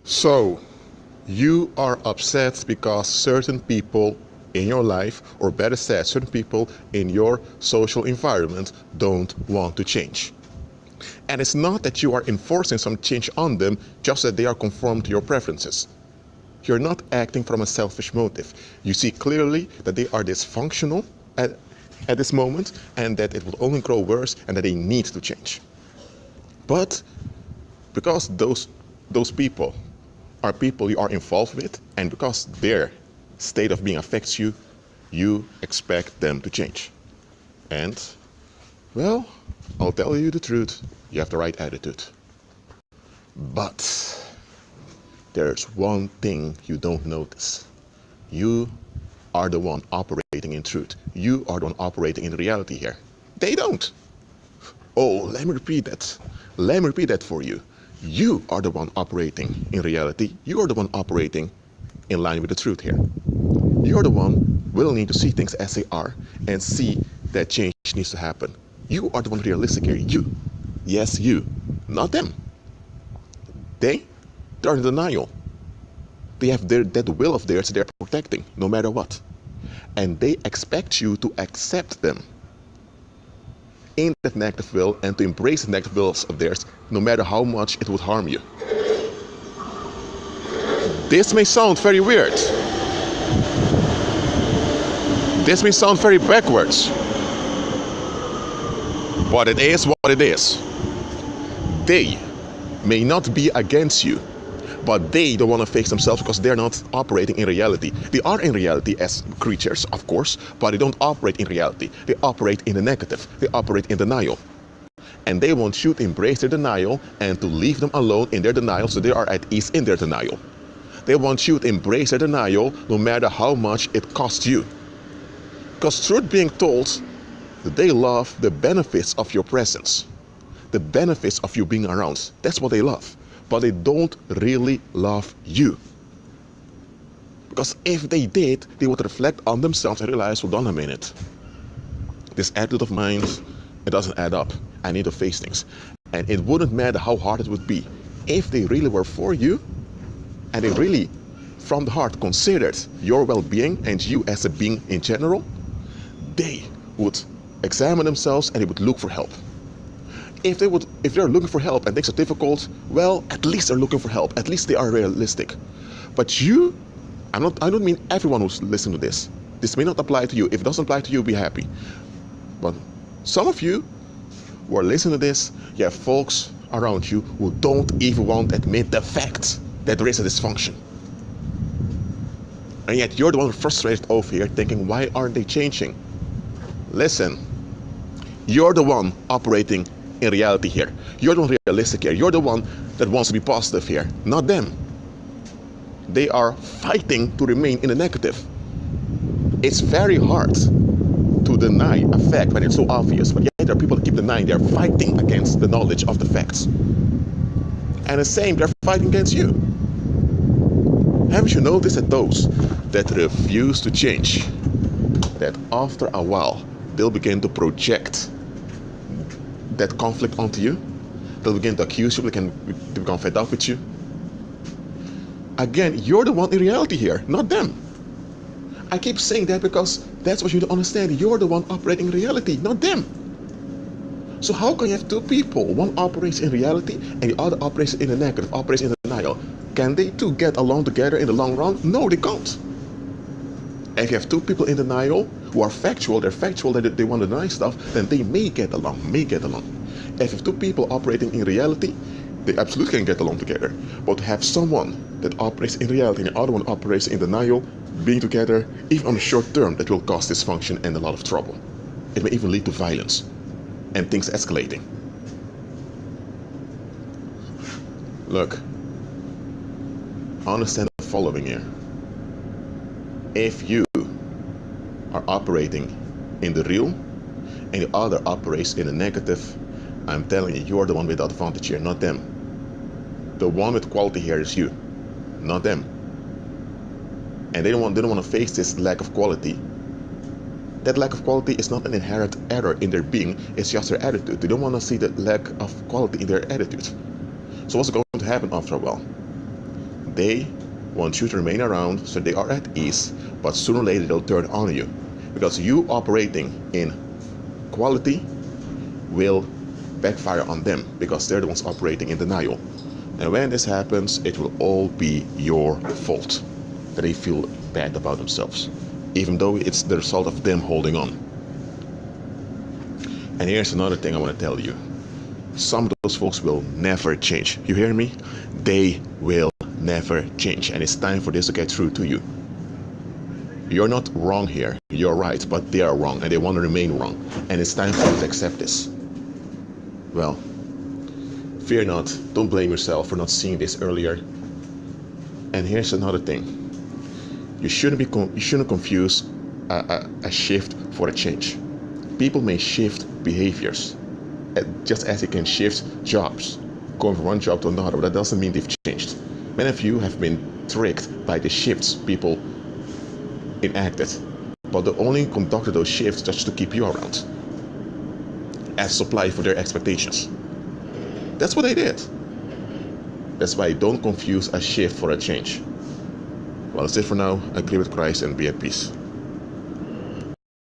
So, you are upset because certain people in your life, or better said, certain people in your social environment don't want to change. And it's not that you are enforcing some change on them, just that they are conform to your preferences. You're not acting from a selfish motive. You see clearly that they are dysfunctional at this moment and that it will only grow worse and that they need to change. But because those people are people you are involved with, and because their state of being affects you, you expect them to change. And, well, I'll tell you the truth, you have the right attitude. But there's one thing you don't notice. You are the one operating in truth. You are the one operating in reality here. They don't. Oh, let me repeat that. Let me repeat that for you. You are the one operating in reality. You are the one operating in line with the truth here. You're the one willing to see things as they are and see that change needs to happen. You are the one realistic here. You. Yes, you. Not them. They're in denial. They have that will of theirs they're protecting, no matter what. And they expect you to accept them in that negative will and to embrace the negative wills of theirs, no matter how much it would harm you. This may sound very weird. This may sound very backwards. But it is what it is. They may not be against you, but they don't want to face themselves because they're not operating in reality. They are in reality as creatures, of course, but they don't operate in reality. They operate in the negative. They operate in denial. And they want you to embrace their denial and to leave them alone in their denial so they are at ease in their denial. They want you to embrace their denial no matter how much it costs you. Because truth being told, they love the benefits of your presence, the benefits of you being around. That's what they love. But they don't really love you. Because if they did, they would reflect on themselves and realize, hold on a minute. This attitude of mine, it doesn't add up. I need to face things. And it wouldn't matter how hard it would be. If they really were for you, and they really, from the heart, considered your well-being and you as a being in general, they would examine themselves and they would look for help. If they're looking for help and things are difficult, well, at least they're looking for help. At least they are realistic. But you, I don't mean everyone who's listening to this. This may not apply to you. If it doesn't apply to you, be happy. But some of you who are listening to this, you have folks around you who don't even want to admit the fact that there is a dysfunction. And yet you're the one frustrated over here thinking, why aren't they changing? Listen, you're the one operating in reality here. You're the one realistic here. You're the one that wants to be positive here, not them. They are fighting to remain in the negative. It's very hard to deny a fact when it's so obvious, but yet there are people that keep denying. They're fighting against the knowledge of the facts. And the same, they're fighting against you. Haven't you noticed that those that refuse to change, that after a while, they'll begin to project that conflict onto you? They'll begin to accuse you, they can become fed up with you. Again, you're the one in reality here, not them. I keep saying that because that's what you don't understand. You're the one operating in reality, not them. So how can you have two people? One operates in reality and the other operates in the negative, operates in denial. Can they two get along together in the long run? No, they can't. If you have two people in denial who are factual, they're factual that they want to deny stuff, then they may get along. If you have two people operating in reality, they absolutely can get along together. But to have someone that operates in reality and the other one operates in denial, being together, even on the short term, that will cause dysfunction and a lot of trouble. It may even lead to violence and things escalating. Look, understand the following here. If you are operating in the real and the other operates in the negative, I'm telling you, you're the one without advantage here, not them. The one with quality here is you, not them. And they don't want to face this lack of quality. That lack of quality is not an inherent error in their being, it's just their attitude. They don't want to see the lack of quality in their attitude. So what's going to happen after a while? They want you to remain around so they are at ease, but sooner or later they'll turn on you. Because you operating in quality will backfire on them, because they're the ones operating in denial. And when this happens, it will all be your fault that they feel bad about themselves, even though it's the result of them holding on. And here's another thing I want to tell you. Some of those folks will never change. You hear me? They will never change. And it's time for this to get through to you. You're not wrong here. You're right, but they are wrong and they want to remain wrong. And it's time for you to accept this. Well, fear not. Don't blame yourself for not seeing this earlier. And here's another thing. You shouldn't confuse a shift for a change. People may shift behaviors, just as they can shift jobs, going from one job to another, but that doesn't mean they've changed. Many of you have been tricked by the shifts people enacted, but they only conducted those shifts just to keep you around, as supply for their expectations. That's what they did. That's why don't confuse a shift for a change. Well, that's it for now. Agree with Christ and be at peace.